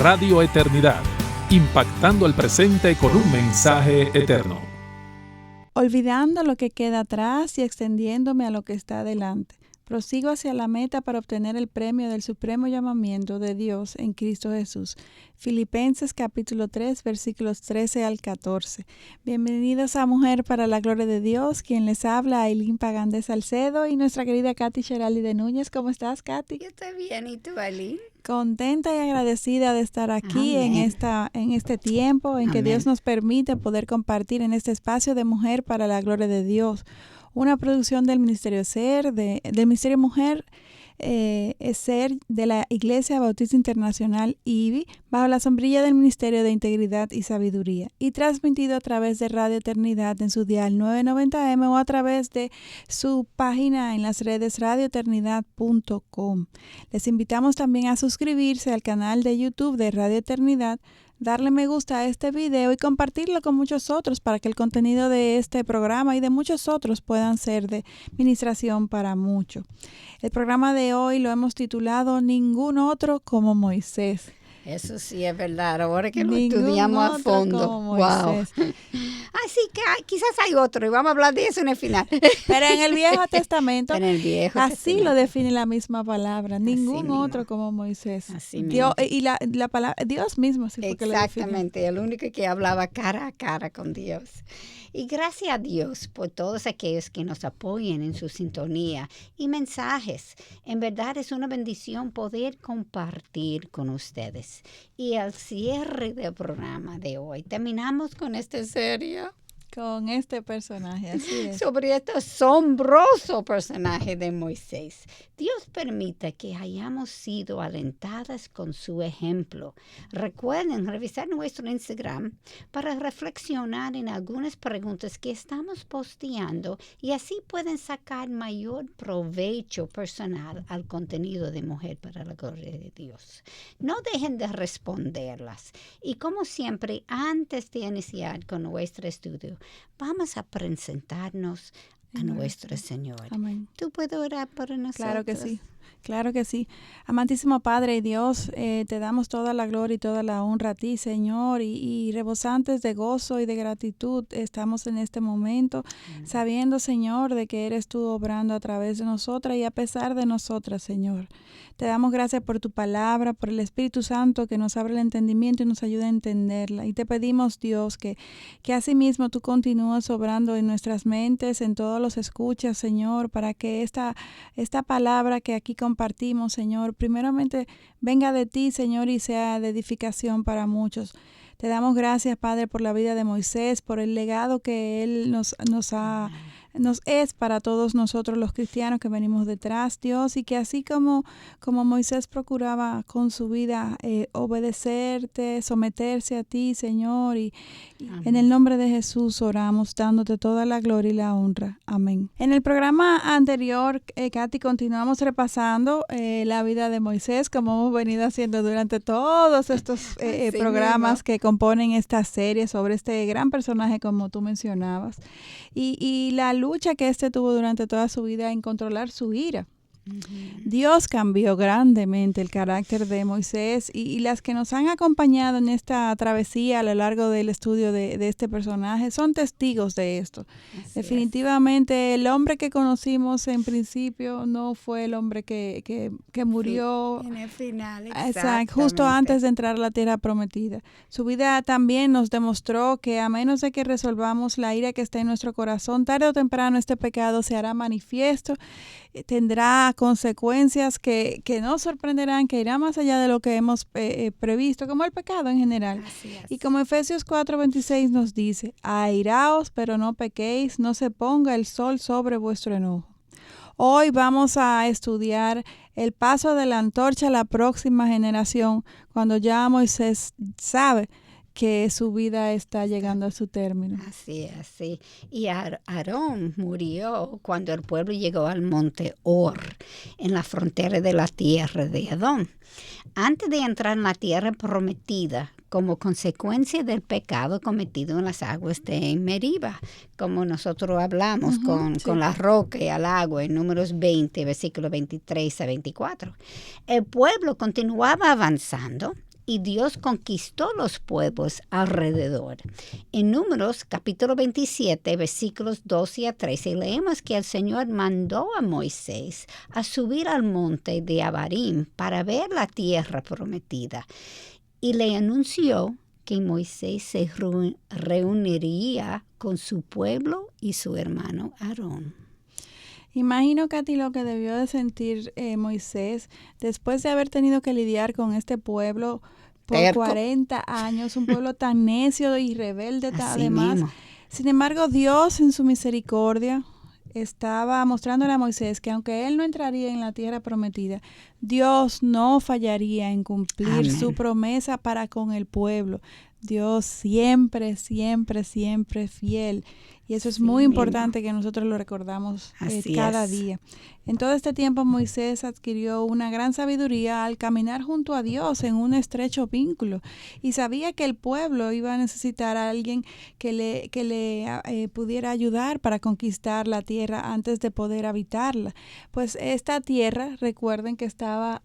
Radio Eternidad, impactando el presente con un mensaje eterno. Olvidando lo que queda atrás y extendiéndome a lo que está adelante, prosigo hacia la meta para obtener el premio del supremo llamamiento de Dios en Cristo Jesús. Filipenses capítulo 3, versículos 13 al 14. Bienvenidos a Mujer para la Gloria de Dios. Quien les habla, Ailín Pagán de Salcedo y nuestra querida Katy Sherali de Núñez. ¿Cómo estás, Katy? Yo estoy bien, ¿y tú, Ailín? Contenta y agradecida de estar aquí en este tiempo en que Dios nos permite poder compartir en este espacio de Mujer para la Gloria de Dios. Una producción del Ministerio SER, del Ministerio Mujer SER de la Iglesia Bautista Internacional IBI, bajo la sombrilla del Ministerio de Integridad y Sabiduría, y transmitido a través de Radio Eternidad en su dial 990M o a través de su página en las redes radioeternidad.com. Les invitamos también a suscribirse al canal de YouTube de Radio Eternidad, darle me gusta a este video y compartirlo con muchos otros para que el contenido de este programa y de muchos otros puedan ser de ministración para muchos. El programa de hoy lo hemos titulado Ningún otro como Moisés. Eso sí es verdad, ahora que lo estudiamos a fondo. Wow. Así que quizás hay otro y vamos a hablar de eso en el final. Pero en el Viejo Testamento, así lo define la misma palabra, ningún otro como Moisés. Así Dios, y la palabra, Dios mismo. Así fue exactamente, el único que hablaba cara a cara con Dios. Y gracias a Dios por todos aquellos que nos apoyen en su sintonía y mensajes. En verdad es una bendición poder compartir con ustedes. Y al cierre del programa de hoy, terminamos con esta serie. Con este personaje, así es. Sobre este asombroso personaje de Moisés. Dios permita que hayamos sido alentadas con su ejemplo. Recuerden revisar nuestro Instagram para reflexionar en algunas preguntas que estamos posteando y así pueden sacar mayor provecho personal al contenido de Mujer para la Gloria de Dios. No dejen de responderlas. Y como siempre, antes de iniciar con nuestro estudio, vamos a presentarnos a nuestro Señor. Amén. ¿Tú puedes orar por nosotros? Claro que sí. Amantísimo Padre y Dios, te damos toda la gloria y toda la honra a ti, Señor, y rebosantes de gozo y de gratitud estamos en este momento, sabiendo, Señor, de que eres tú obrando a través de nosotras y a pesar de nosotras, Señor. Te damos gracias por tu palabra, por el Espíritu Santo que nos abre el entendimiento y nos ayuda a entenderla. Y te pedimos, Dios, que asimismo tú continúes obrando en nuestras mentes, en todos los escuchas, Señor, para que esta palabra que aquí compartimos, Señor, primeramente venga de ti, Señor, y sea de edificación para muchos. Te damos gracias, Padre, por la vida de Moisés, por el legado que él nos es para todos nosotros los cristianos que venimos detrás, Dios, y que así como Moisés procuraba con su vida obedecerte, someterse a ti, Señor, y en el nombre de Jesús oramos, dándote toda la gloria y la honra. Amén. En el programa anterior, Katy, continuamos repasando la vida de Moisés, como hemos venido haciendo durante todos estos programas que componen esta serie sobre este gran personaje, como tú mencionabas, y la lucha que tuvo durante toda su vida en controlar su ira. Dios cambió grandemente el carácter de Moisés y las que nos han acompañado en esta travesía a lo largo del estudio de este personaje son testigos de esto. Definitivamente el hombre que conocimos en principio no fue el hombre que murió en el final, exacto, justo antes de entrar a la tierra prometida. Su vida también nos demostró que a menos de que resolvamos la ira que está en nuestro corazón, tarde o temprano este pecado se hará manifiesto, tendrá consecuencias que nos sorprenderán, que irá más allá de lo que hemos previsto, como el pecado en general. Y como Efesios 4:26 nos dice, airaos, pero no pequéis, no se ponga el sol sobre vuestro enojo. Hoy vamos a estudiar el paso de la antorcha a la próxima generación, cuando ya Moisés sabe que su vida está llegando a su término. Así. Y Aarón murió cuando el pueblo llegó al monte Hor, en la frontera de la tierra de Edom. Antes de entrar en la tierra prometida, como consecuencia del pecado cometido en las aguas de Meriba, como nosotros hablamos con la roca y el agua en Números 20, versículos 23 a 24. El pueblo continuaba avanzando y Dios conquistó los pueblos alrededor. En Números capítulo 27, versículos 12 a 13, leemos que el Señor mandó a Moisés a subir al monte de Abarim para ver la tierra prometida y le anunció que Moisés se reuniría con su pueblo y su hermano Aarón. Imagino, Katy, lo que debió de sentir Moisés después de haber tenido que lidiar con este pueblo por Terco. 40 años, un pueblo tan necio y rebelde Así además. mismo. Sin embargo, Dios en su misericordia estaba mostrándole a Moisés que aunque él no entraría en la tierra prometida, Dios no fallaría en cumplir Amén. su promesa para con el pueblo. Dios siempre, siempre, siempre fiel. Y eso es Sí muy mismo. importante que nosotros lo recordamos Así cada es. día. En todo este tiempo Moisés adquirió una gran sabiduría al caminar junto a Dios en un estrecho vínculo y sabía que el pueblo iba a necesitar a alguien que le pudiera ayudar para conquistar la tierra antes de poder habitarla. Pues esta tierra, recuerden que estaba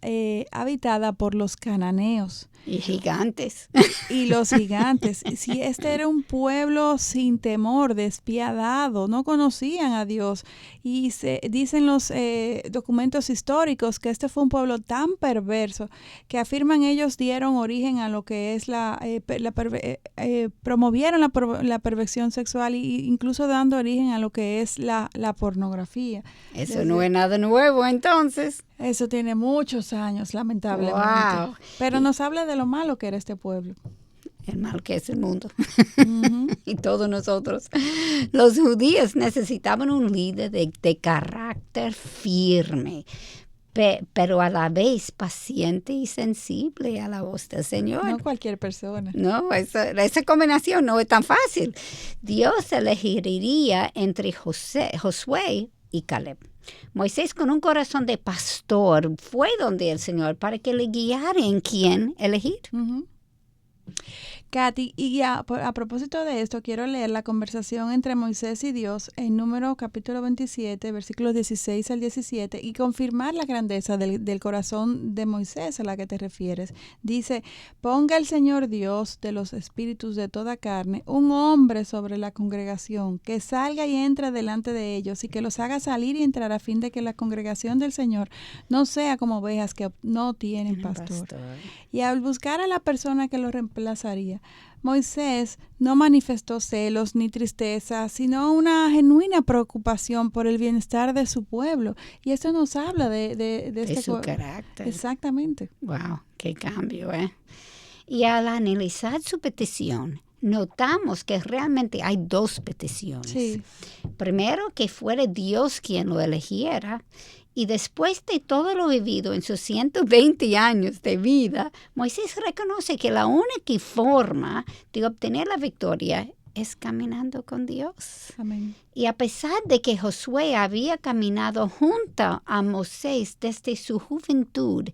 habitada por los cananeos. Y gigantes. Y los gigantes. Si este era un pueblo sin temor, despiadado, no conocían a Dios. Y dicen los documentos históricos que este fue un pueblo tan perverso que afirman ellos dieron origen a lo que es promovieron la perversión sexual e incluso dando origen a lo que es la pornografía. Eso no es nada nuevo entonces. Eso tiene muchos años, lamentablemente. Wow. Pero nos habla de lo malo que era este pueblo. El mal que es el mundo. Uh-huh. Y todos nosotros. Los judíos necesitaban un líder de carácter firme, pero a la vez paciente y sensible a la voz del Señor. No cualquier persona. No, esa combinación no es tan fácil. Dios elegiría entre Josué y Caleb. Moisés, con un corazón de pastor, fue donde el Señor para que le guiara en quién elegir. Uh-huh. Katy, y a propósito de esto, quiero leer la conversación entre Moisés y Dios en Número capítulo 27, versículos 16 al 17, y confirmar la grandeza del corazón de Moisés a la que te refieres. Dice, ponga el Señor Dios de los espíritus de toda carne, un hombre sobre la congregación, que salga y entre delante de ellos, y que los haga salir y entrar a fin de que la congregación del Señor no sea como ovejas que no tienen pastor. Y al buscar a la persona que lo reemplazaría, Moisés no manifestó celos ni tristeza, sino una genuina preocupación por el bienestar de su pueblo. Y esto nos habla de este su carácter. Exactamente. Wow, qué cambio, ¿eh? Y al analizar su petición, notamos que realmente hay dos peticiones. Sí. Primero, que fuera Dios quien lo eligiera. Y después de todo lo vivido en sus 120 años de vida, Moisés reconoce que la única forma de obtener la victoria es caminando con Dios. Amén. Y a pesar de que Josué había caminado junto a Moisés desde su juventud,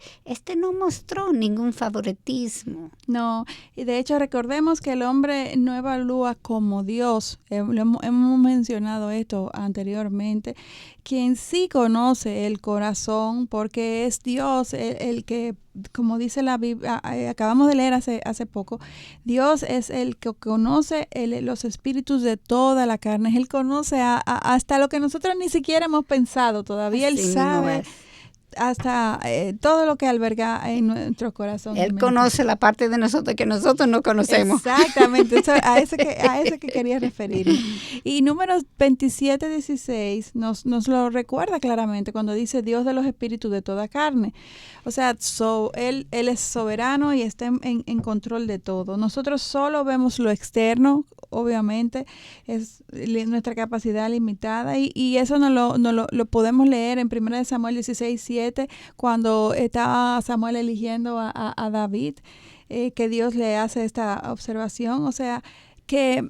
no mostró ningún favoritismo. No, y de hecho recordemos que el hombre no evalúa como Dios, hemos mencionado esto anteriormente, quien sí conoce el corazón, porque es Dios el que, como dice la Biblia, acabamos de leer hace poco, Dios es el que conoce los espíritus de toda la carne. Él conoce hasta lo que nosotros ni siquiera hemos pensado todavía. Él sabe hasta todo lo que alberga en nuestro corazón. Él conoce la parte de nosotros que nosotros no conocemos. Exactamente, a ese que quería referir. Y Números 27, 16 nos lo recuerda claramente cuando dice Dios de los espíritus de toda carne. O sea, él es soberano y está en control de todo. Nosotros solo vemos lo externo, obviamente, es nuestra capacidad limitada y eso no lo podemos leer en 1 Samuel 16, 7, cuando está Samuel eligiendo a David, que Dios le hace esta observación. O sea, que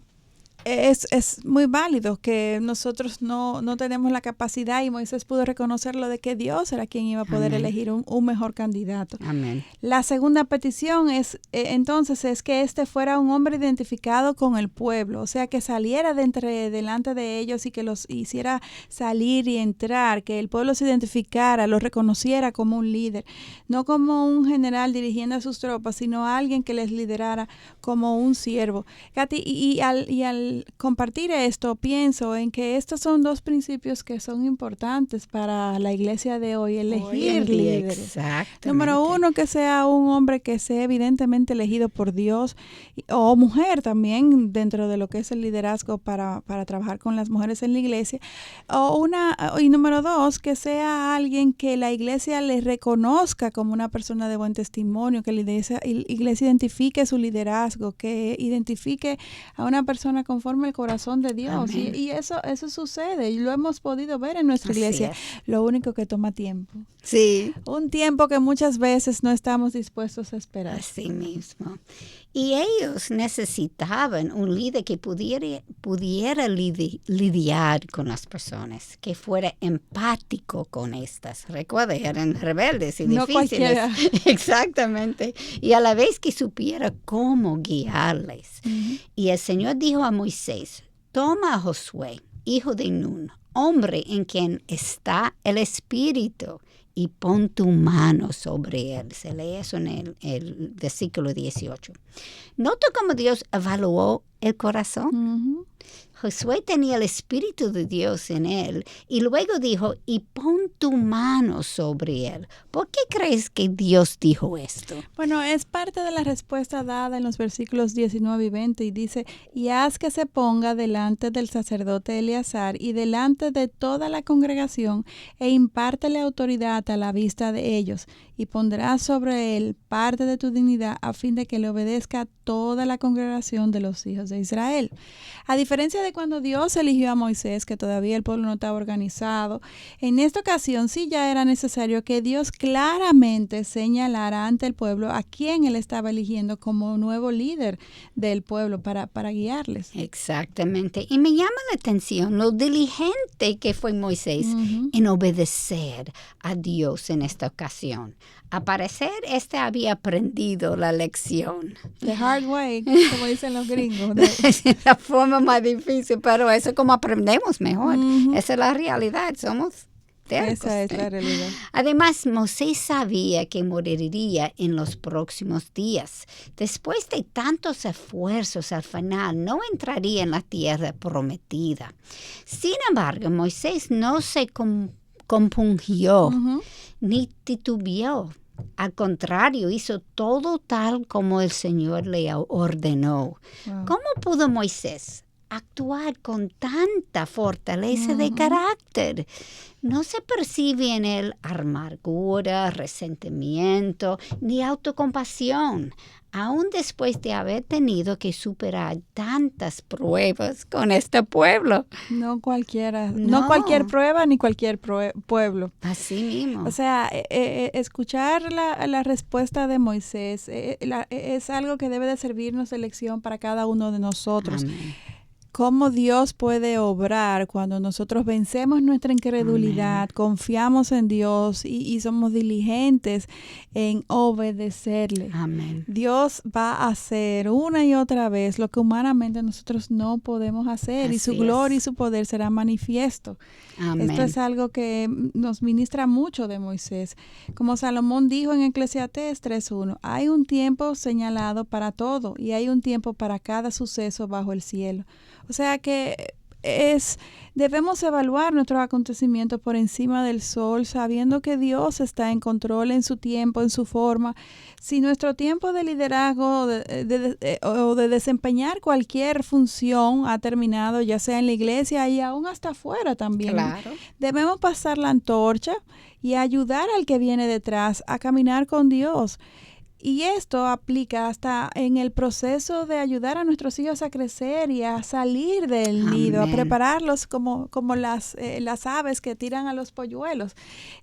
es muy válido que nosotros no tenemos la capacidad, y Moisés pudo reconocerlo, de que Dios era quien iba a poder elegir un mejor candidato. Amén. La segunda petición entonces es que este fuera un hombre identificado con el pueblo, o sea, que saliera delante de ellos y que los hiciera salir y entrar, que el pueblo se identificara, lo reconociera como un líder, no como un general dirigiendo a sus tropas, sino alguien que les liderara como un siervo. Katy, y al compartir esto, pienso en que estos son dos principios que son importantes para la iglesia de hoy, elegir líderes. Exactamente. Número uno, que sea un hombre que sea evidentemente elegido por Dios, o mujer también, dentro de lo que es el liderazgo para trabajar con las mujeres en la iglesia. Y número dos, que sea alguien que la iglesia le reconozca como una persona de buen testimonio, que la iglesia identifique su liderazgo, que identifique a una persona conforme al corazón de Dios. Y eso sucede, y lo hemos podido ver en nuestra iglesia. Lo único que toma tiempo. Sí. Un tiempo que muchas veces no estamos dispuestos a esperar. Así mismo. Y ellos necesitaban un líder que pudiera lidiar con las personas, que fuera empático con estas. Recuerda, eran rebeldes y no difíciles. Cualquiera. Exactamente. Y a la vez que supiera cómo guiarles. Uh-huh. Y el Señor dijo a Moisés, toma a Josué, hijo de Nun, hombre en quien está el Espíritu, y pon tu mano sobre él. Se lee eso en el versículo 18. Nota cómo Dios evaluó el corazón. Uh-huh. Josué tenía el Espíritu de Dios en él y luego dijo, y pon tu mano sobre él. ¿Por qué crees que Dios dijo esto? Bueno, es parte de la respuesta dada en los versículos 19 y 20 y dice, y haz que se ponga delante del sacerdote Eleazar y delante de toda la congregación e impártele autoridad a la vista de ellos y pondrás sobre él parte de tu dignidad a fin de que le obedezca toda la congregación de los hijos de Israel. A diferencia de cuando Dios eligió a Moisés, que todavía el pueblo no estaba organizado, en esta ocasión sí ya era necesario que Dios claramente señalara ante el pueblo a quién él estaba eligiendo como nuevo líder del pueblo para guiarles. Exactamente. Y me llama la atención lo diligente que fue Moisés en obedecer a Dios en esta ocasión. Al parecer, había aprendido la lección. The hard way, como dicen los gringos. La forma más difícil, pero eso es como aprendemos mejor. Esa es la realidad, somos tercos. Esa es la realidad. Además, Moisés sabía que moriría en los próximos días. Después de tantos esfuerzos, al final no entraría en la tierra prometida. Sin embargo, Moisés no se compungió ni titubeó. Al contrario, hizo todo tal como el Señor le ordenó. Wow. ¿Cómo pudo Moisés actuar con tanta fortaleza de carácter? No se percibe en él amargura, resentimiento, ni autocompasión, aún después de haber tenido que superar tantas pruebas con este pueblo. No cualquiera, no cualquier prueba ni cualquier pueblo. Así mismo. O sea, escuchar la respuesta de Moisés es algo que debe de servirnos de lección para cada uno de nosotros. Amén. Cómo Dios puede obrar cuando nosotros vencemos nuestra incredulidad, confiamos en Dios y somos diligentes en obedecerle. Amén. Dios va a hacer una y otra vez lo que humanamente nosotros no podemos hacer. Así y su gloria y su poder será manifiesto. Amén. Esto es algo que nos ministra mucho de Moisés. Como Salomón dijo en Eclesiastés 3:1, hay un tiempo señalado para todo y hay un tiempo para cada suceso bajo el cielo. O sea que debemos evaluar nuestros acontecimientos por encima del sol, sabiendo que Dios está en control en su tiempo, en su forma. Si nuestro tiempo de liderazgo o de desempeñar cualquier función ha terminado, ya sea en la iglesia y aún hasta afuera también, Claro. debemos pasar la antorcha y ayudar al que viene detrás a caminar con Dios. Y esto aplica hasta en el proceso de ayudar a nuestros hijos a crecer y a salir del nido, a prepararlos como las aves que tiran a los polluelos.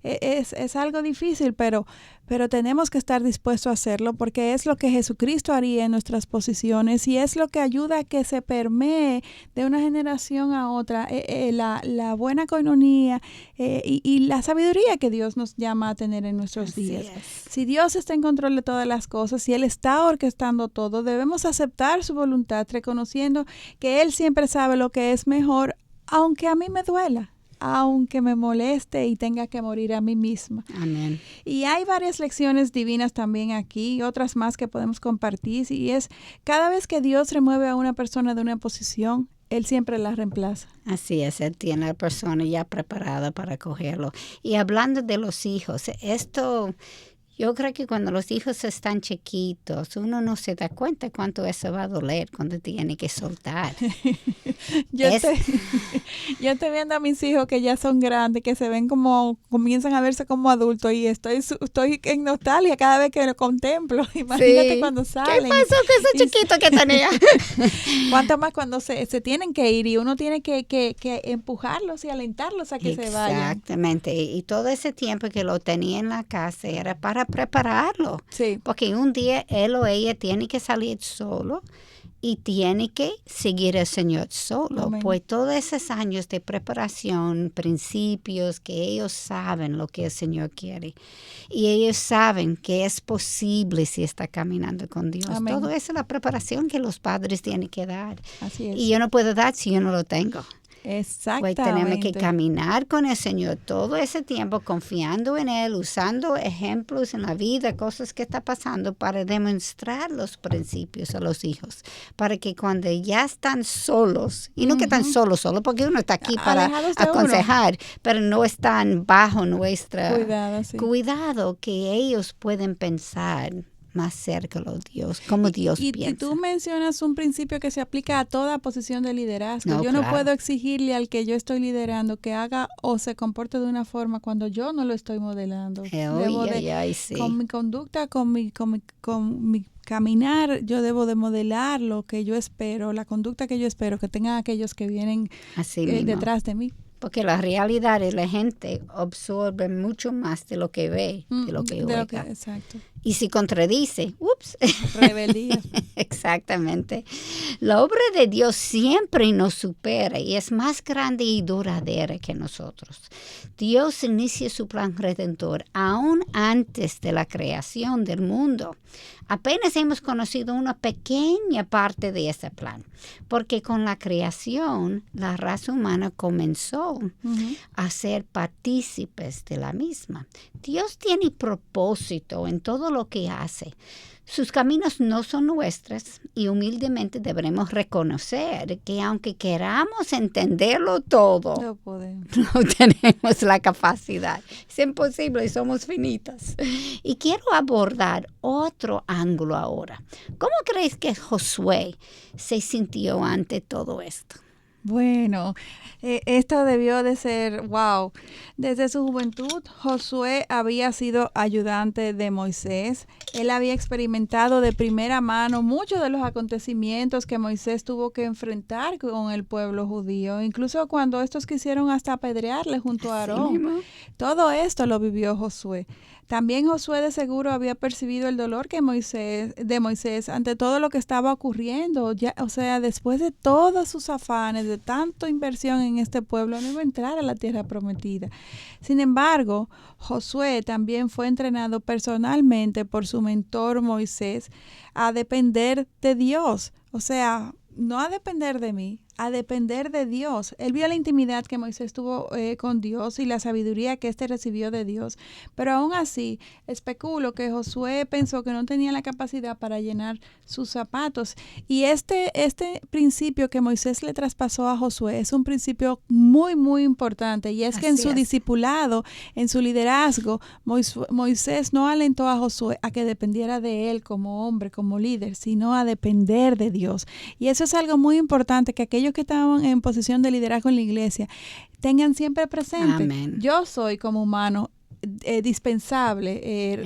Es algo difícil, pero pero tenemos que estar dispuestos a hacerlo porque es lo que Jesucristo haría en nuestras posiciones y es lo que ayuda a que se permee de una generación a otra la buena coinonía y la sabiduría que Dios nos llama a tener en nuestros Así días. es. Si Dios está en control de todas las cosas, si Él está orquestando todo, debemos aceptar su voluntad, reconociendo que Él siempre sabe lo que es mejor, aunque a mí me duela, aunque me moleste y tenga que morir a mí misma. Amén. Y hay varias lecciones divinas también aquí, y otras más que podemos compartir, y es cada vez que Dios remueve a una persona de una posición, Él siempre la reemplaza. Así es, Él tiene a la persona ya preparada para cogerlo. Y hablando de los hijos, esto... Yo creo que cuando los hijos están chiquitos, uno no se da cuenta cuánto eso va a doler cuando tiene que soltar. Yo estoy viendo a mis hijos que ya son grandes, que se ven como, comienzan a verse como adultos y estoy en nostalgia cada vez que lo contemplo. Imagínate cuando salen. ¿Qué pasó con ese chiquito que tenía? Cuánto más cuando se tienen que ir y uno tiene que empujarlos y alentarlos a que se vayan. Exactamente. Y todo ese tiempo que lo tenía en la casa era para prepararlo. Sí. Porque un día él o ella tiene que salir solo y tiene que seguir al Señor solo. Amén. Pues todos esos años de preparación, principios, que ellos saben lo que el Señor quiere. Y ellos saben que es posible si está caminando con Dios. Amén. Todo eso es la preparación que los padres tienen que dar. Así es. Y yo no puedo dar si yo no lo tengo. Exactamente. Pues tenemos que caminar con el Señor todo ese tiempo, confiando en Él, usando ejemplos en la vida, cosas que está pasando para demostrar los principios a los hijos, para que cuando ya están solos, y no que están solos, porque uno está aquí para aconsejar, pero no están bajo nuestra cuidado, que ellos pueden pensar más cerca de Dios, como Dios piensa. Y tú mencionas un principio que se aplica a toda posición de liderazgo. No, yo claro. no puedo exigirle al que yo estoy liderando que haga o se comporte de una forma cuando yo no lo estoy modelando. Sí. Con mi conducta, con mi caminar, yo debo de modelar lo que yo espero, la conducta que yo espero que tengan aquellos que vienen detrás de mí. Porque la realidad es la gente absorbe mucho más de lo que ve, de lo que oiga. Exacto. Y si contradice, ¡ups! Rebeldía. Exactamente. La obra de Dios siempre nos supera y es más grande y duradera que nosotros. Dios inicia su plan redentor aún antes de la creación del mundo. Apenas hemos conocido una pequeña parte de ese plan, porque con la creación la raza humana comenzó a ser partícipes de la misma. Dios tiene propósito en todo lo que hace. Sus caminos no son nuestros y humildemente debemos reconocer que aunque queramos entenderlo todo, no podemos. No tenemos la capacidad. Es imposible y somos finitas. Y quiero abordar otro ángulo ahora. ¿Cómo crees que Josué se sintió ante todo esto? Bueno, esto debió de ser, wow. Desde su juventud, Josué había sido ayudante de Moisés. Él había experimentado de primera mano muchos de los acontecimientos que Moisés tuvo que enfrentar con el pueblo judío, incluso cuando estos quisieron hasta apedrearle junto a Aarón. Todo esto lo vivió Josué. También Josué de seguro había percibido el dolor de Moisés ante todo lo que estaba ocurriendo. Después de todos sus afanes, de tanta inversión en este pueblo, no iba a entrar a la tierra prometida. Sin embargo, Josué también fue entrenado personalmente por su mentor Moisés a depender de Dios. No a depender de mí, a depender de Dios. Él vio la intimidad que Moisés tuvo con Dios y la sabiduría que éste recibió de Dios. Pero aún así, especulo que Josué pensó que no tenía la capacidad para llenar sus zapatos. Y este principio que Moisés le traspasó a Josué es un principio muy, muy importante. Y es que en su discipulado, en su liderazgo, Moisés no alentó a Josué a que dependiera de él como hombre, como líder, sino a depender de Dios. Y eso es algo muy importante que aquellos que estaban en posición de liderazgo en la iglesia tengan siempre presente. Amén. Yo soy como humano dispensable,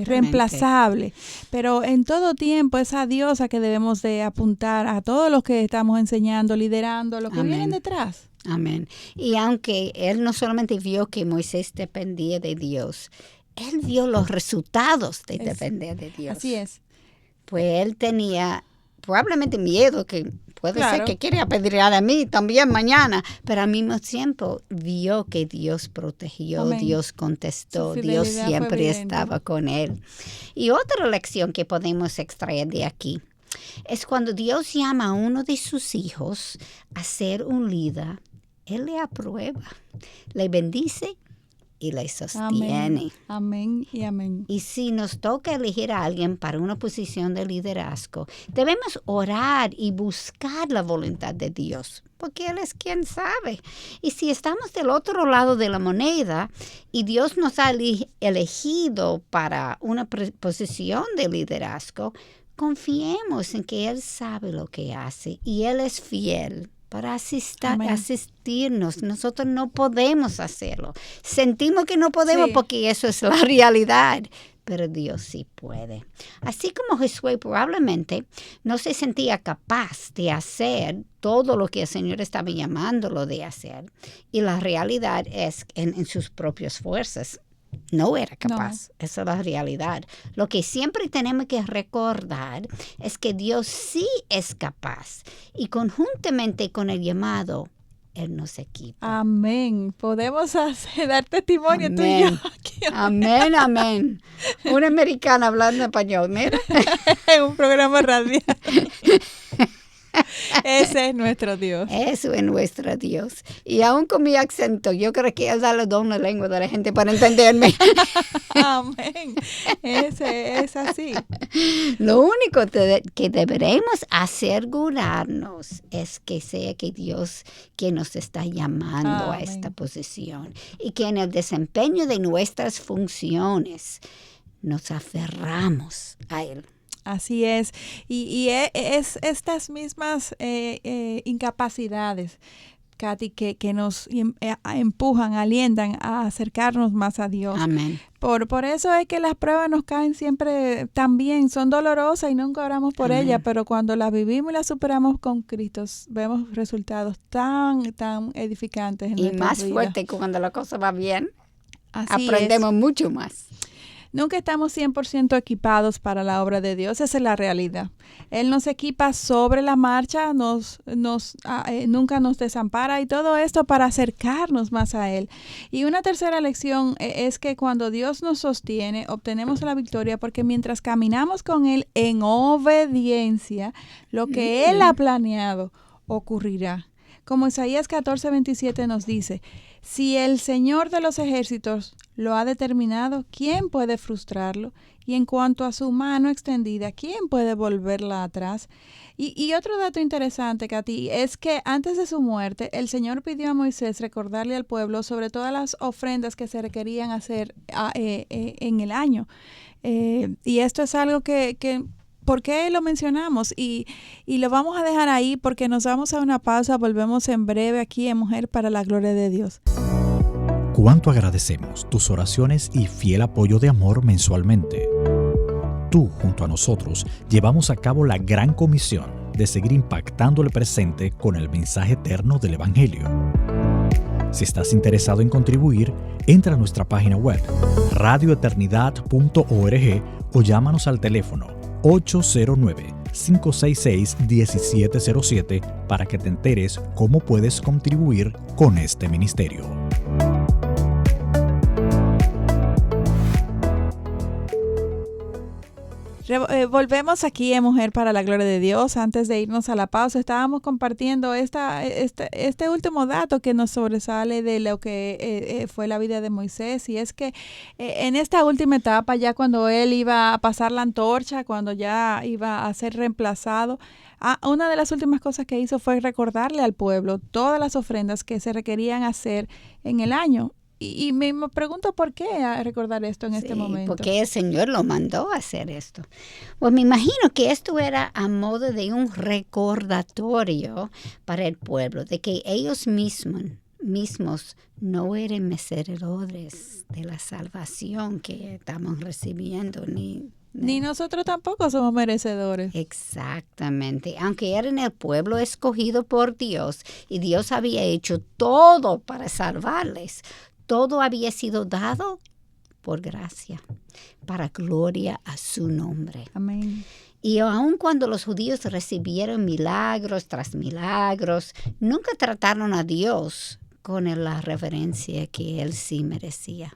reemplazable, pero en todo tiempo es a Dios a que debemos de apuntar, a todos los que estamos enseñando, liderando, los que vienen detrás. Amén. Y aunque él no solamente vio que Moisés dependía de Dios, él vio los resultados de depender de Dios. Así es. Pues él tenía probablemente miedo, que puede Claro. ser que quería pedir a mí también mañana, pero al mismo tiempo vio que Dios protegió, Amén. Dios contestó, Su Dios fidelidad fue siempre evidente. estaba con él. Y otra lección que podemos extraer de aquí es cuando Dios llama a uno de sus hijos a ser un líder, Él le aprueba, le bendice y le sostiene. Amén. Amén y amén. Y si nos toca elegir a alguien para una posición de liderazgo, debemos orar y buscar la voluntad de Dios, porque Él es quien sabe. Y si estamos del otro lado de la moneda y Dios nos ha elegido para una posición de liderazgo, confiemos en que Él sabe lo que hace y Él es fiel para Amén. asistirnos. Nosotros no podemos hacerlo. Sentimos que no podemos Sí. porque eso es la realidad, pero Dios sí puede. Así como Josué probablemente no se sentía capaz de hacer todo lo que el Señor estaba llamándolo de hacer, y la realidad es que en sus propias fuerzas no era capaz. Esa es la realidad. Lo que siempre tenemos que recordar es que Dios sí es capaz y conjuntamente con el llamado, Él nos equipa. Amén. Podemos dar testimonio tú y yo Amén. aquí Amén, amén. Una americana hablando español, mira. en un programa radial. Ese es nuestro Dios. Eso es nuestro Dios. Y aún con mi acento, yo creo que Él da la doble lengua de la gente para entenderme. Amén. Ese es así. Lo único que deberemos asegurarnos es que sea que Dios que nos está llamando a Amén. esta posición y que en el desempeño de nuestras funciones nos aferramos a Él. Así es. Y es estas mismas incapacidades, Katy, que nos empujan, alientan a acercarnos más a Dios. Amén. Por eso es que las pruebas nos caen siempre tan bien, son dolorosas y nunca oramos por Amén. ellas, pero cuando las vivimos y las superamos con Cristo, vemos resultados tan edificantes en Y nuestras más vidas. fuerte cuando la cosa va bien, Así aprendemos mucho más. Nunca estamos 100% equipados para la obra de Dios, esa es la realidad. Él nos equipa sobre la marcha, nunca nos desampara, y todo esto para acercarnos más a Él. Y una tercera lección es que cuando Dios nos sostiene, obtenemos la victoria, porque mientras caminamos con Él en obediencia, lo que Él ha planeado ocurrirá. Como Isaías 14:27 nos dice, si el Señor de los ejércitos lo ha determinado, ¿quién puede frustrarlo? Y en cuanto a su mano extendida, ¿quién puede volverla atrás? Y otro dato interesante, Katy, es que antes de su muerte, el Señor pidió a Moisés recordarle al pueblo sobre todas las ofrendas que se requerían hacer en el año. Y esto es algo que ¿por qué lo mencionamos? Y lo vamos a dejar ahí porque nos vamos a una pausa. Volvemos en breve aquí en Mujer para la Gloria de Dios. Cuánto agradecemos tus oraciones y fiel apoyo de amor mensualmente. Tú, junto a nosotros, llevamos a cabo la gran comisión de seguir impactando el presente con el mensaje eterno del Evangelio. Si estás interesado en contribuir, entra a nuestra página web radioeternidad.org o llámanos al teléfono 809-566-1707 para que te enteres cómo puedes contribuir con este ministerio. Volvemos aquí en Mujer para la Gloria de Dios. Antes de irnos a la pausa, estábamos compartiendo este último dato que nos sobresale de lo que fue la vida de Moisés, y es que en esta última etapa, ya cuando él iba a pasar la antorcha, cuando ya iba a ser reemplazado, una de las últimas cosas que hizo fue recordarle al pueblo todas las ofrendas que se requerían hacer en el año. Y me pregunto por qué recordar esto en este momento. Porque el Señor lo mandó a hacer esto. Pues me imagino que esto era a modo de un recordatorio para el pueblo, de que ellos mismos no eran merecedores de la salvación que estamos recibiendo, ni nosotros tampoco somos merecedores. Exactamente. Aunque eran el pueblo escogido por Dios y Dios había hecho todo para salvarles, todo había sido dado por gracia, para gloria a su nombre. Amén. Y aun cuando los judíos recibieron milagros tras milagros, nunca trataron a Dios con la reverencia que Él sí merecía.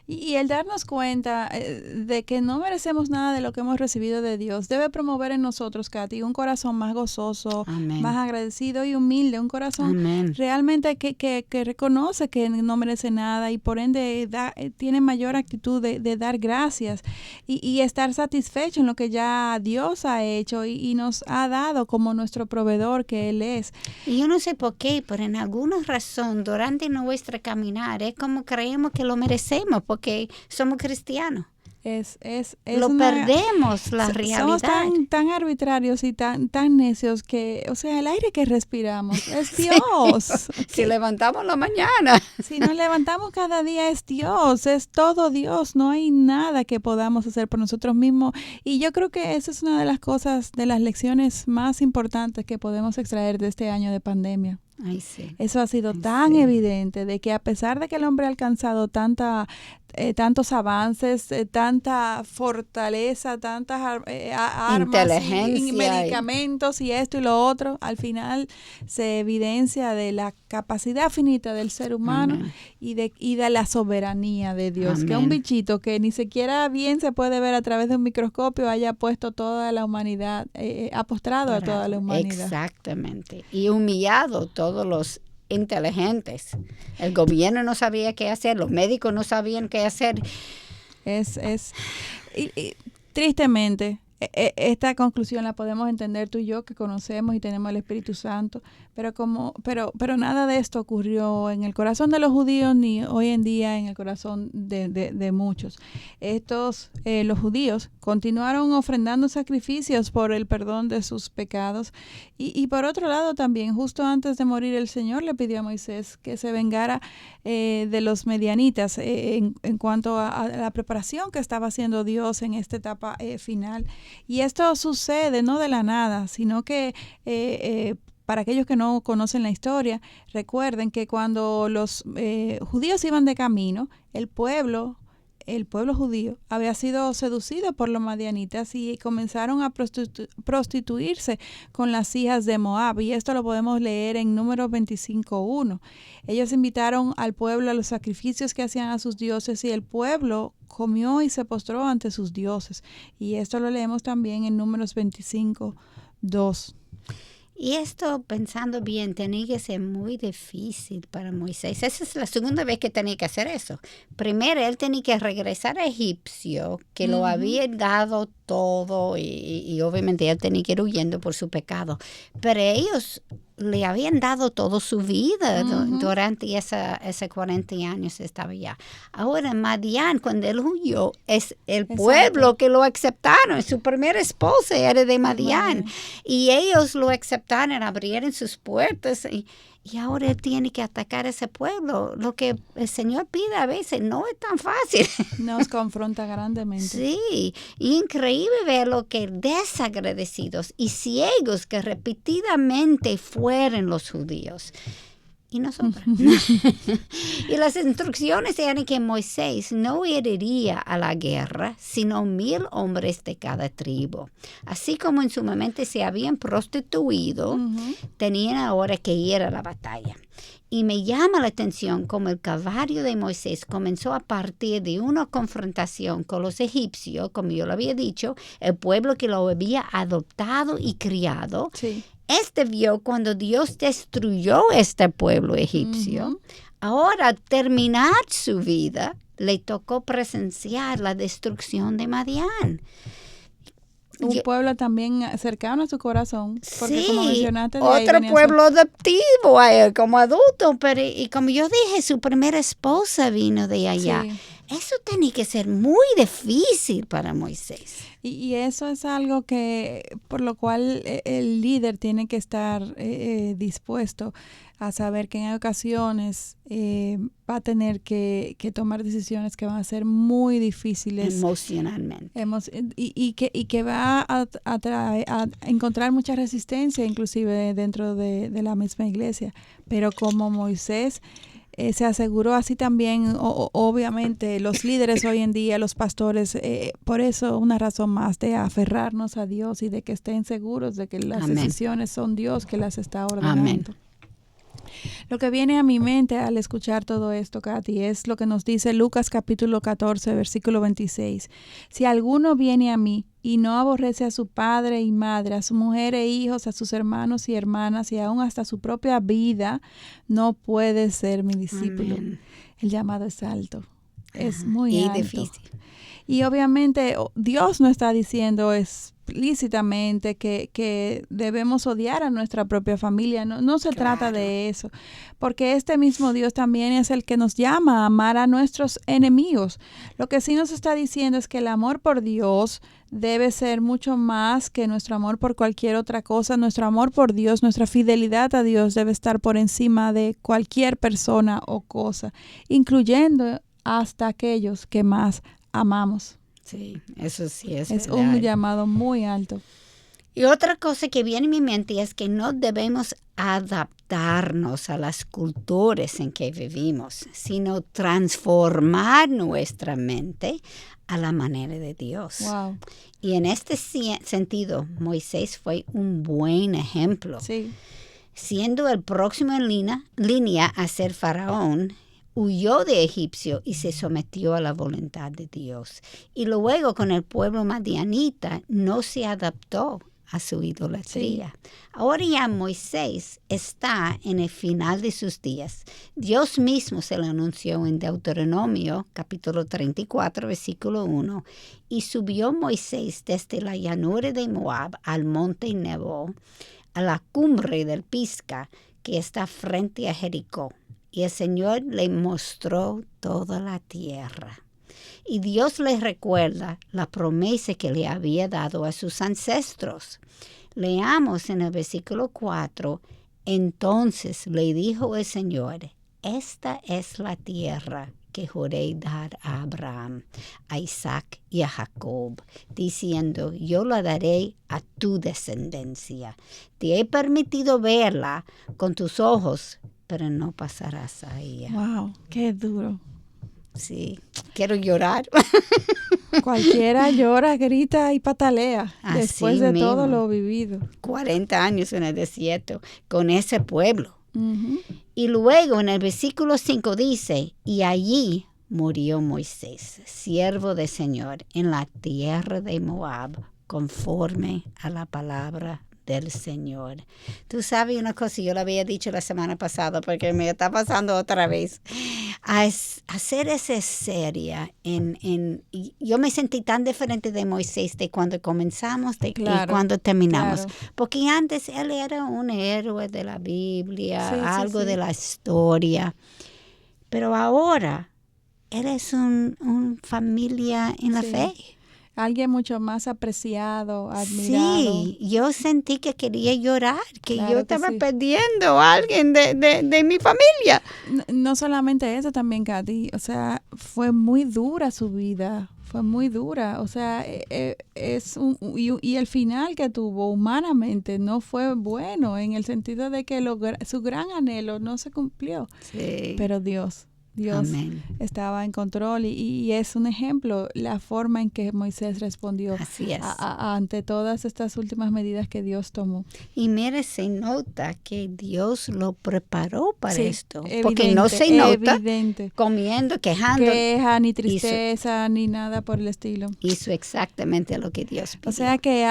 Y el darnos cuenta de que no merecemos nada de lo que hemos recibido de Dios debe promover en nosotros, Katy, un corazón más gozoso, Amén. más agradecido y humilde, un corazón Amén. realmente que reconoce que no merece nada y por ende tiene mayor actitud de dar gracias y estar satisfecho en lo que ya Dios ha hecho y nos ha dado como nuestro proveedor que Él es. Y yo no sé por qué, pero en alguna razón durante nuestra caminar es como creemos que lo merecemos porque somos cristianos. Perdemos la realidad. Somos tan arbitrarios y tan necios que, o sea, el aire que respiramos es Dios. Si levantamos la mañana. Si nos levantamos cada día es Dios, es todo Dios. No hay nada que podamos hacer por nosotros mismos. Y yo creo que esa es una de las cosas, de las lecciones más importantes que podemos extraer de este año de pandemia. Ay, sí. Eso ha sido tan evidente de que a pesar de que el hombre ha alcanzado tantos avances, tanta fortaleza, tantas armas y medicamentos y esto y lo otro, al final se evidencia de la capacidad finita del ser humano y de la soberanía de Dios. Amén. Que un bichito que ni siquiera bien se puede ver a través de un microscopio haya puesto toda la humanidad, ha postrado a toda la humanidad. Exactamente. Y humillado todos los inteligentes. El gobierno no sabía qué hacer, los médicos no sabían qué hacer. Y tristemente, esta conclusión la podemos entender tú y yo, que conocemos y tenemos el Espíritu Santo, pero nada de esto ocurrió en el corazón de los judíos ni hoy en día en el corazón de muchos. Los judíos continuaron ofrendando sacrificios por el perdón de sus pecados y por otro lado también, justo antes de morir, el Señor le pidió a Moisés que se vengara de los medianitas en cuanto a la preparación que estaba haciendo Dios en esta etapa final. Y esto sucede no de la nada, sino que para aquellos que no conocen la historia, recuerden que cuando los judíos iban de camino, el pueblo judío había sido seducido por los madianitas y comenzaron a prostituirse con las hijas de Moab. Y esto lo podemos leer en Números 25:1. Ellos invitaron al pueblo a los sacrificios que hacían a sus dioses y el pueblo comió y se postró ante sus dioses. Y esto lo leemos también en Números 25:2. Y esto, pensando bien, tenía que ser muy difícil para Moisés. Esa es la segunda vez que tenía que hacer eso. Primero, él tenía que regresar a Egipcio, que lo había dado todo, y obviamente él tenía que ir huyendo por su pecado. Pero ellos le habían dado toda su vida durante esos 40 años estaba allá. Ahora, Madián, cuando él huyó, es el pueblo que lo aceptaron. Su primera esposa era de Madián. Y ellos lo aceptaron, abrieron sus puertas y ahora él tiene que atacar a ese pueblo. Lo que el Señor pide a veces no es tan fácil. Nos confronta grandemente. Sí, increíble ver lo que desagradecidos y ciegos que repetidamente fueron los judíos. Y nosotros. Y las instrucciones eran que Moisés no iría a la guerra, sino 1,000 hombres de cada tribu. Así como en su momento se habían prostituido, tenían ahora que ir a la batalla. Y me llama la atención cómo el caballo de Moisés comenzó a partir de una confrontación con los egipcios, como yo lo había dicho, el pueblo que lo había adoptado y criado. Sí. Este vio cuando Dios destruyó este pueblo egipcio. Ahora, al terminar su vida, le tocó presenciar la destrucción de Madián. Un pueblo también cercano a su corazón. Porque como mencionaste, otro pueblo adoptivo a él como adulto. Pero y como yo dije, su primera esposa vino de allá. Sí. Eso tenía que ser muy difícil para Moisés. Y eso es algo que por lo cual el líder tiene que estar dispuesto a saber que en ocasiones va a tener que tomar decisiones que van a ser muy difíciles emocionalmente y que va a encontrar mucha resistencia inclusive dentro de la misma iglesia. Pero como Moisés se aseguró así también, obviamente, los líderes hoy en día, los pastores, por eso una razón más de aferrarnos a Dios y de que estén seguros de que las decisiones son Dios que las está ordenando. Amén. Lo que viene a mi mente al escuchar todo esto, Katy, es lo que nos dice Lucas capítulo 14, versículo 26. Si alguno viene a mí y no aborrece a su padre y madre, a su mujer e hijos, a sus hermanos y hermanas y aún hasta su propia vida, no puede ser mi discípulo. Amén. El llamado es alto, es muy alto. Difícil. Y obviamente Dios no está diciendo explícitamente que debemos odiar a nuestra propia familia. No se trata de eso, porque este mismo Dios también es el que nos llama a amar a nuestros enemigos. Lo que sí nos está diciendo es que el amor por Dios debe ser mucho más que nuestro amor por cualquier otra cosa. Nuestro amor por Dios, nuestra fidelidad a Dios debe estar por encima de cualquier persona o cosa, incluyendo hasta aquellos que más amamos. Sí, eso sí es verdad. Un llamado muy alto. Y otra cosa que viene a mi mente es que no debemos adaptarnos a las culturas en que vivimos, sino transformar nuestra mente a la manera de Dios. Wow. Y en este sentido, Moisés fue un buen ejemplo. Sí. Siendo el próximo en línea a ser faraón, huyó de Egipcio y se sometió a la voluntad de Dios. Y luego con el pueblo madianita no se adaptó a su idolatría. Sí. Ahora ya Moisés está en el final de sus días. Dios mismo se lo anunció en Deuteronomio, capítulo 34, versículo 1. Y subió Moisés desde la llanura de Moab al monte Nebo, a la cumbre del Pisga, que está frente a Jericó. Y el Señor le mostró toda la tierra. Y Dios le recuerda la promesa que le había dado a sus ancestros. Leamos en el versículo 4. Entonces le dijo el Señor, esta es la tierra que juré dar a Abraham, a Isaac y a Jacob, diciendo, yo la daré a tu descendencia. Te he permitido verla con tus ojos, pero no pasarás a ella. Wow, qué duro. Sí, quiero llorar. Cualquiera llora, grita y patalea después de mismo. todo lo vivido. 40 años en el desierto con ese pueblo. Uh-huh. Y luego en el versículo 5 dice, y allí murió Moisés, siervo del Señor, en la tierra de Moab, conforme a la palabra del Señor. Tú sabes una cosa, yo lo había dicho la semana pasada porque me está pasando otra vez. Hacer esa serie yo me sentí tan diferente de Moisés de cuando comenzamos y cuando terminamos. Claro. Porque antes él era un héroe de la Biblia, algo de la historia. Pero ahora él es un familia en la fe. Alguien mucho más apreciado, admirado. Sí, yo sentí que quería llorar, que yo estaba perdiendo a alguien de mi familia. No solamente eso también, Katy, o sea, fue muy dura su vida, fue muy dura, o sea, y el final que tuvo humanamente no fue bueno, en el sentido de que su gran anhelo no se cumplió, pero Dios Amén. Estaba en control y es un ejemplo la forma en que Moisés respondió ante todas estas últimas medidas que Dios tomó. Y mire, se nota que Dios lo preparó para esto, evidente, porque no se nota evidente. Comiendo, quejando. Queja, ni tristeza, ni nada por el estilo. Hizo exactamente lo que Dios pidió. O sea que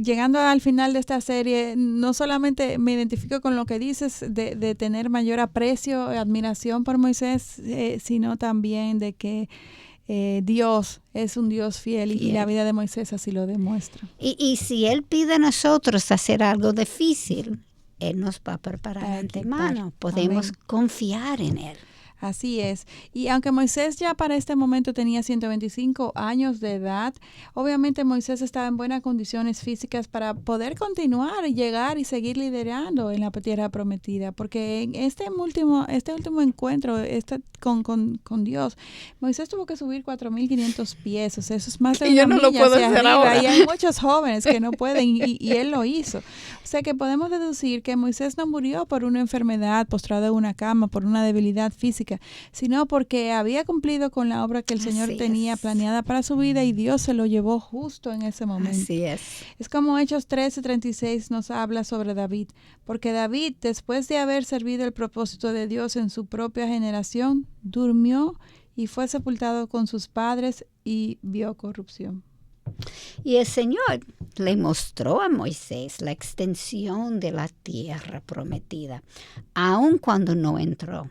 llegando al final de esta serie, no solamente me identifico con lo que dices de tener mayor aprecio, admiración por Moisés, sino también de que Dios es un Dios fiel y la vida de Moisés así lo demuestra. Y si Él pide a nosotros hacer algo difícil, Él nos va a preparar de antemano. Podemos confiar en Él. Así es. Y aunque Moisés ya para este momento tenía 125 años de edad, obviamente Moisés estaba en buenas condiciones físicas para poder continuar y llegar y seguir liderando en la tierra prometida. Porque en este último encuentro con Dios, Moisés tuvo que subir 4.500 pies. O sea, eso es más de una milla hacia arriba. Y hay muchos jóvenes que no pueden y él lo hizo. O sea que podemos deducir que Moisés no murió por una enfermedad, postrado en una cama, por una debilidad física, sino porque había cumplido con la obra que el Señor tenía planeada para su vida y Dios se lo llevó justo en ese momento. Así es. Es como Hechos 13:36 nos habla sobre David, porque David, después de haber servido el propósito de Dios en su propia generación, durmió y fue sepultado con sus padres y vio corrupción. Y el Señor le mostró a Moisés la extensión de la tierra prometida, aun cuando no entró.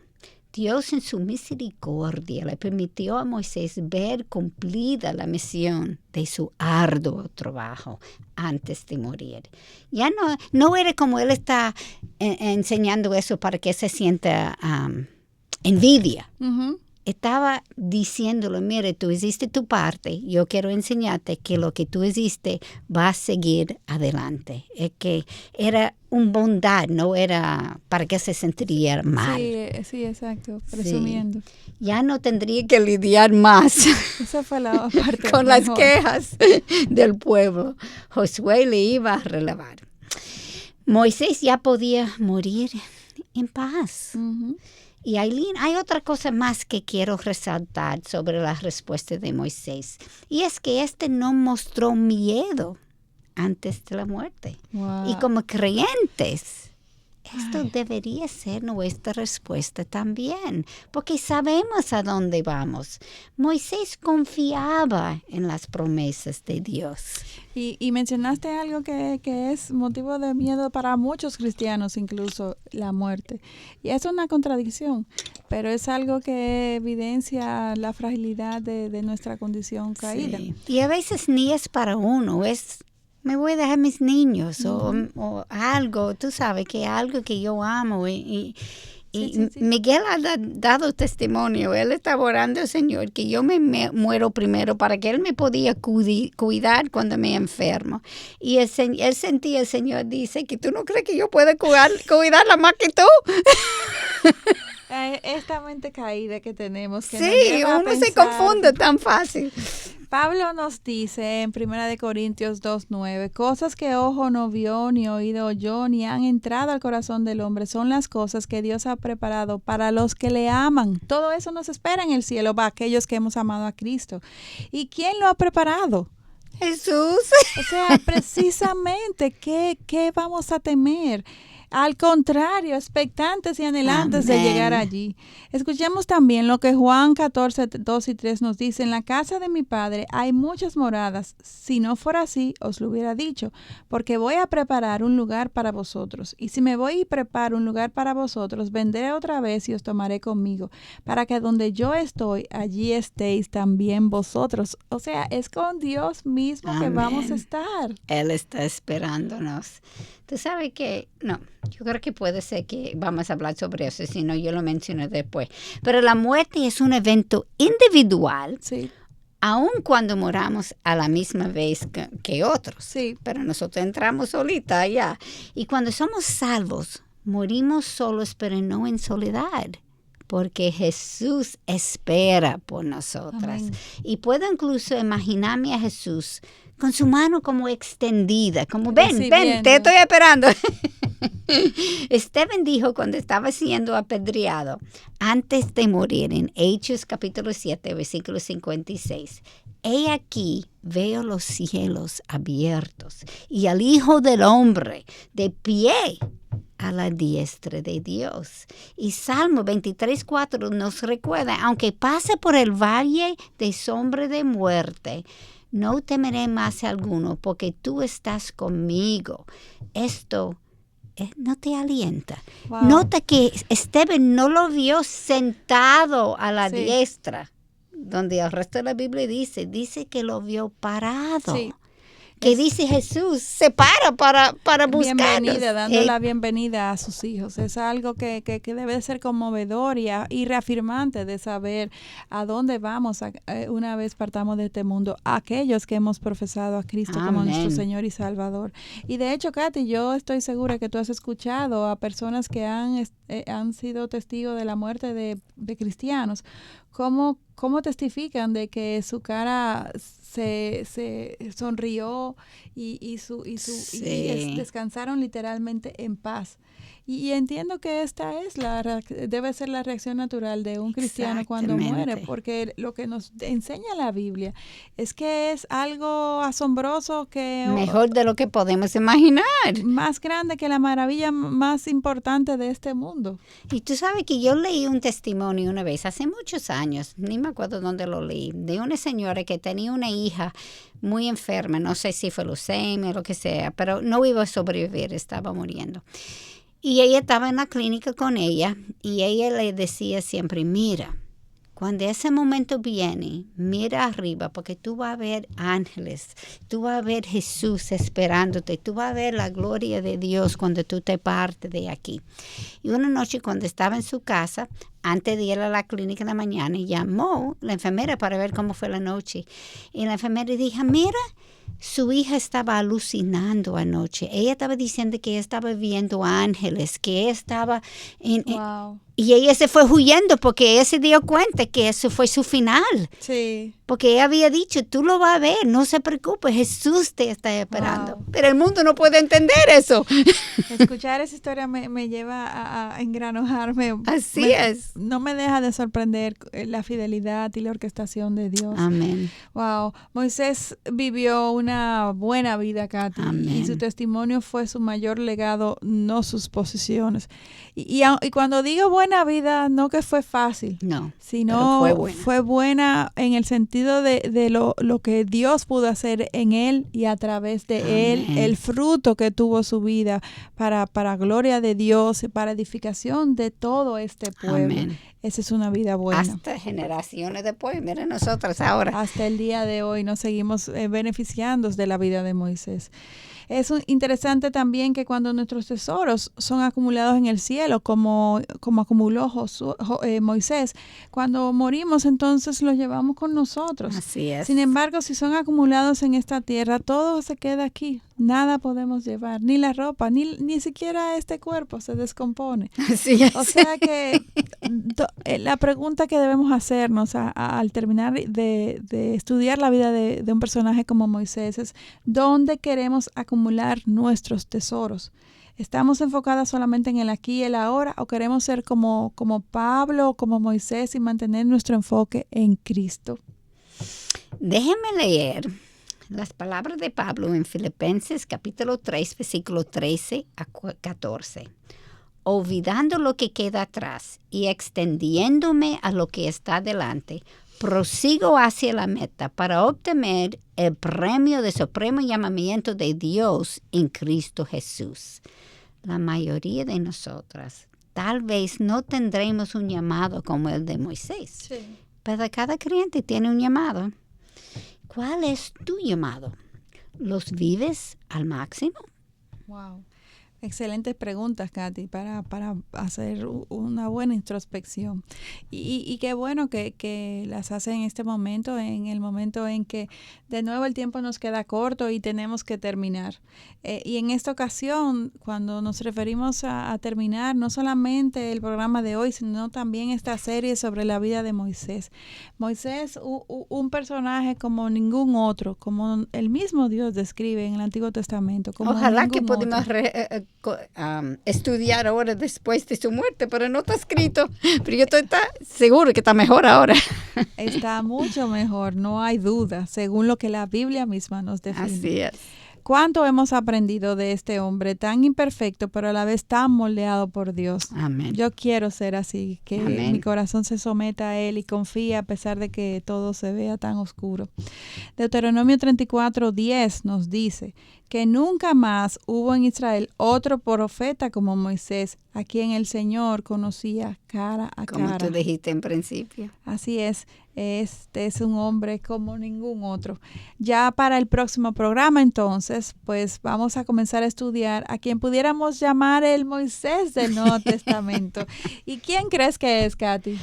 Dios en su misericordia le permitió a Moisés ver cumplida la misión de su arduo trabajo antes de morir. Ya no era como él está enseñando eso para que se sienta envidia. Uh-huh. Estaba diciéndole, mire, tú hiciste tu parte, yo quiero enseñarte que lo que tú hiciste va a seguir adelante. Es que era una bondad, no era para que se sentiría mal. Sí, exacto, presumiendo. Sí. Ya no tendría que lidiar más Esa fue la parte con mejor. las quejas del pueblo. Josué le iba a relevar. Moisés ya podía morir en paz. Uh-huh. Y Aileen, hay otra cosa más que quiero resaltar sobre la respuesta de Moisés. Y es que no mostró miedo antes de la muerte. Wow. Y como creyentes, esto debería ser nuestra respuesta también, porque sabemos a dónde vamos. Moisés confiaba en las promesas de Dios. Y mencionaste algo que es motivo de miedo para muchos cristianos, incluso la muerte. Y es una contradicción, pero es algo que evidencia la fragilidad de nuestra condición caída. Sí. Y a veces ni es para uno, me voy a dejar mis niños o algo, tú sabes, que algo que yo amo. Y sí. Miguel ha dado testimonio, él estaba orando al Señor que yo me muero primero para que él me podía cuidar cuando me enfermo. Y él sentía, el Señor dice que tú no crees que yo pueda cuidarla más que tú. Esta mente caída que tenemos. Que sí, uno se confunde tan fácil. Pablo nos dice en 1 Corintios 2:9, cosas que ojo no vio, ni oído oyó, ni han entrado al corazón del hombre, son las cosas que Dios ha preparado para los que le aman. Todo eso nos espera en el cielo, para aquellos que hemos amado a Cristo. ¿Y quién lo ha preparado? Jesús. O sea, precisamente, ¿qué vamos a temer? Al contrario, expectantes y anhelantes de llegar allí. Escuchemos también lo que Juan 14, 2 y 3 nos dice. En la casa de mi Padre hay muchas moradas. Si no fuera así, os lo hubiera dicho, porque voy a preparar un lugar para vosotros. Y si me voy y preparo un lugar para vosotros, vendré otra vez y os tomaré conmigo, para que donde yo estoy, allí estéis también vosotros. O sea, es con Dios mismo que vamos a estar. Él está esperándonos. Tú sabes que, no, yo creo que puede ser que vamos a hablar sobre eso, si no yo lo menciono después. Pero la muerte es un evento individual, sí, aun cuando moramos a la misma vez que otros. Sí. Pero nosotros entramos solitas allá. Y cuando somos salvos, morimos solos, pero no en soledad. Porque Jesús espera por nosotras. Amén. Y puedo incluso imaginarme a Jesús con su mano como extendida, como ven, te estoy esperando. Esteban dijo cuando estaba siendo apedreado, antes de morir, en Hechos capítulo 7, versículo 56, he aquí veo los cielos abiertos y al Hijo del Hombre de pie a la diestra de Dios. Y Salmo 23:4 nos recuerda, aunque pase por el valle de sombra de muerte, no temeré más alguno, porque tú estás conmigo. Esto no te alienta. Wow. Nota que Esteban no lo vio sentado a la diestra, donde el resto de la Biblia dice que lo vio parado. Sí. que dice Jesús, se para para buscarlos. Bienvenida, dando la bienvenida a sus hijos. Es algo que debe ser conmovedor y reafirmante de saber a dónde vamos una vez partamos de este mundo, aquellos que hemos profesado a Cristo como nuestro Señor y Salvador. Y de hecho, Katy, yo estoy segura que tú has escuchado a personas que han sido testigos de la muerte de cristianos, cómo testifican de que su cara se sonrió y descansaron literalmente en paz. Y entiendo que esta es debe ser la reacción natural de un cristiano cuando muere, porque lo que nos enseña la Biblia es que es algo asombroso, que mejor de lo que podemos imaginar, más grande que la maravilla más importante de este mundo. Y tú sabes que yo leí un testimonio una vez, hace muchos años, ni me acuerdo dónde lo leí, de una señora que tenía una hija muy enferma, no sé si fue leucemia o lo que sea, pero no iba a sobrevivir, estaba muriendo. Y ella estaba en la clínica con ella y ella le decía siempre, mira, cuando ese momento viene, mira arriba porque tú vas a ver ángeles, tú vas a ver Jesús esperándote, tú vas a ver la gloria de Dios cuando tú te partes de aquí. Y una noche cuando estaba en su casa, antes de ir a la clínica en la mañana, llamó la enfermera para ver cómo fue la noche. Y la enfermera dijo, mira, su hija estaba alucinando anoche. Ella estaba diciendo que ella estaba viendo ángeles, que ella estaba y ella se fue huyendo porque ella se dio cuenta que eso fue su final. Sí. Porque ella había dicho, tú lo vas a ver, no se preocupe, Jesús te está esperando. Wow. Pero el mundo no puede entender eso. Escuchar esa historia me lleva a engranojarme. Así es. No me deja de sorprender la fidelidad y la orquestación de Dios. Amén. Wow. Moisés vivió una buena vida, Katy. Amén. Y su testimonio fue su mayor legado, no sus posesiones. Y cuando digo buena vida, no que fue fácil. No, sino fue buena en el sentido de lo que Dios pudo hacer en él y a través de Amén. Él, el fruto que tuvo su vida para gloria de Dios, para edificación de todo este pueblo. Amén. Esa es una vida buena. Hasta generaciones después, miren nosotros ahora. Hasta el día de hoy nos seguimos beneficiando de la vida de Moisés. Es interesante también que cuando nuestros tesoros son acumulados en el cielo, como acumuló Moisés, cuando morimos entonces los llevamos con nosotros. Así es. Sin embargo, si son acumulados en esta tierra, todo se queda aquí. Nada podemos llevar, ni la ropa, ni siquiera este cuerpo se descompone. Así es. O sea que la pregunta que debemos hacernos al terminar de estudiar la vida de un personaje como Moisés es, ¿dónde queremos acumular nuestros tesoros? ¿Estamos enfocadas solamente en el aquí y el ahora o queremos ser como Pablo o como Moisés y mantener nuestro enfoque en Cristo? Déjenme leer las palabras de Pablo en Filipenses capítulo 3, versículo 13 a 14. Olvidando lo que queda atrás y extendiéndome a lo que está delante, prosigo hacia la meta para obtener el premio de supremo llamamiento de Dios en Cristo Jesús. La mayoría de nosotras tal vez no tendremos un llamado como el de Moisés, sí. Pero cada creyente tiene un llamado. ¿Cuál es tu llamado? ¿Los vives al máximo? Wow. Excelentes preguntas, Katy, para hacer una buena introspección. Y qué bueno que las hace en este momento, en el momento en que de nuevo el tiempo nos queda corto y tenemos que terminar. Y en esta ocasión, cuando nos referimos a terminar, no solamente el programa de hoy, sino también esta serie sobre la vida de Moisés. Moisés, un personaje como ningún otro, como el mismo Dios describe en el Antiguo Testamento. Como ojalá que podamos estudiar ahora después de su muerte, pero no está escrito, pero yo estoy seguro que está mejor ahora. Está mucho mejor, no hay duda, según lo que la Biblia misma nos define. Así es. ¿Cuánto hemos aprendido de este hombre tan imperfecto, pero a la vez tan moldeado por Dios? Amén. Yo quiero ser así, que Amén. Mi corazón se someta a Él y confíe a pesar de que todo se vea tan oscuro. Deuteronomio 34:10 nos dice, que nunca más hubo en Israel otro profeta como Moisés, a quien el Señor conocía cara a cara. Como tú dijiste en principio. Así es, este es un hombre como ningún otro. Ya para el próximo programa, entonces, pues vamos a comenzar a estudiar a quien pudiéramos llamar el Moisés del Nuevo Testamento. ¿Y quién crees que es, Katy?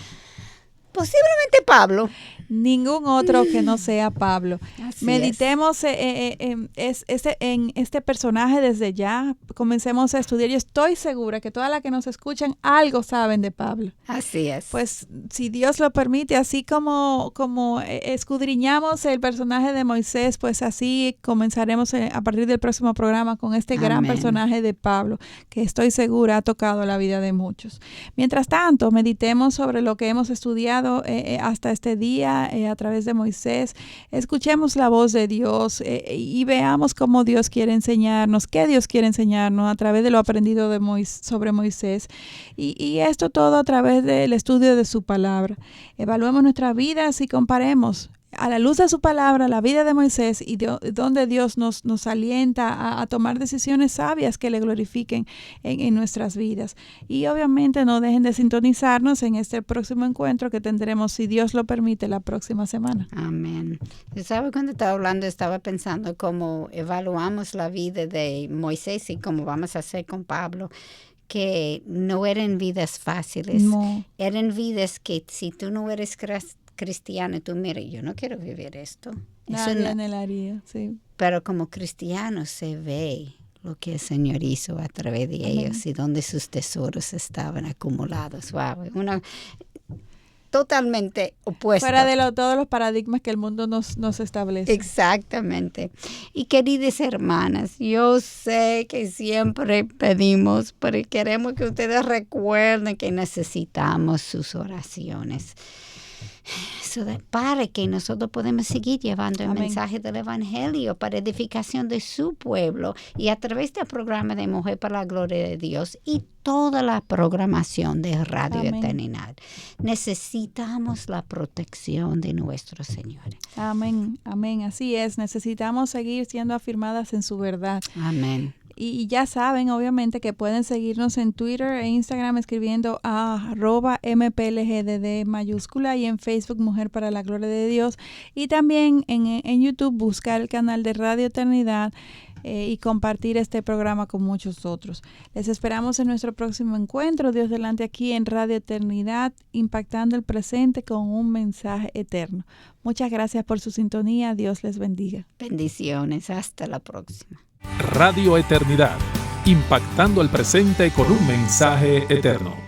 Posiblemente Pablo. Ningún otro que no sea Pablo. Así Meditemos en este personaje desde ya. Comencemos a estudiar. Yo estoy segura que todas las que nos escuchan algo saben de Pablo. Así es. Pues si Dios lo permite, así como escudriñamos el personaje de Moisés, pues así comenzaremos a partir del próximo programa con este gran personaje de Pablo, que estoy segura ha tocado la vida de muchos. Mientras tanto, meditemos sobre lo que hemos estudiado hasta este día a través de Moisés. Escuchemos la voz de Dios y veamos cómo Dios quiere enseñarnos, qué Dios quiere enseñarnos a través de lo aprendido sobre Moisés. Y esto todo a través del estudio de su palabra. Evaluemos nuestras vidas y comparemos a la luz de su palabra la vida de Moisés y donde Dios nos alienta a tomar decisiones sabias que le glorifiquen en nuestras vidas. Y obviamente no dejen de sintonizarnos en este próximo encuentro que tendremos, si Dios lo permite, la próxima semana. Amén. ¿Sabes? Cuando estaba hablando, estaba pensando cómo evaluamos la vida de Moisés y cómo vamos a hacer con Pablo, que no eran vidas fáciles. No. Eran vidas que si tú no eres cristiano, tú mira, yo no quiero vivir esto. Nadie anhelaría, sí. Pero como cristiano se ve lo que el Señor hizo a través de ellos y donde sus tesoros estaban acumulados. Wow, una totalmente opuesta. Fuera de todos los paradigmas que el mundo nos establece. Exactamente. Y queridas hermanas, yo sé que siempre pedimos, pero queremos que ustedes recuerden que necesitamos sus oraciones. Para que nosotros podamos seguir llevando el mensaje del Evangelio para edificación de su pueblo y a través del programa de Mujer para la Gloria de Dios y toda la programación de Radio Eternidad. Necesitamos la protección de nuestro Señor. Amén, amén, así es. Necesitamos seguir siendo afirmadas en su verdad. Amén. Y ya saben, obviamente, que pueden seguirnos en Twitter e Instagram escribiendo a @mplgdd mayúscula y en Facebook Mujer para la Gloria de Dios. Y también en YouTube buscar el canal de Radio Eternidad y compartir este programa con muchos otros. Les esperamos en nuestro próximo encuentro, Dios delante, aquí en Radio Eternidad, impactando el presente con un mensaje eterno. Muchas gracias por su sintonía. Dios les bendiga. Bendiciones. Hasta la próxima. Radio Eternidad, impactando el presente con un mensaje eterno.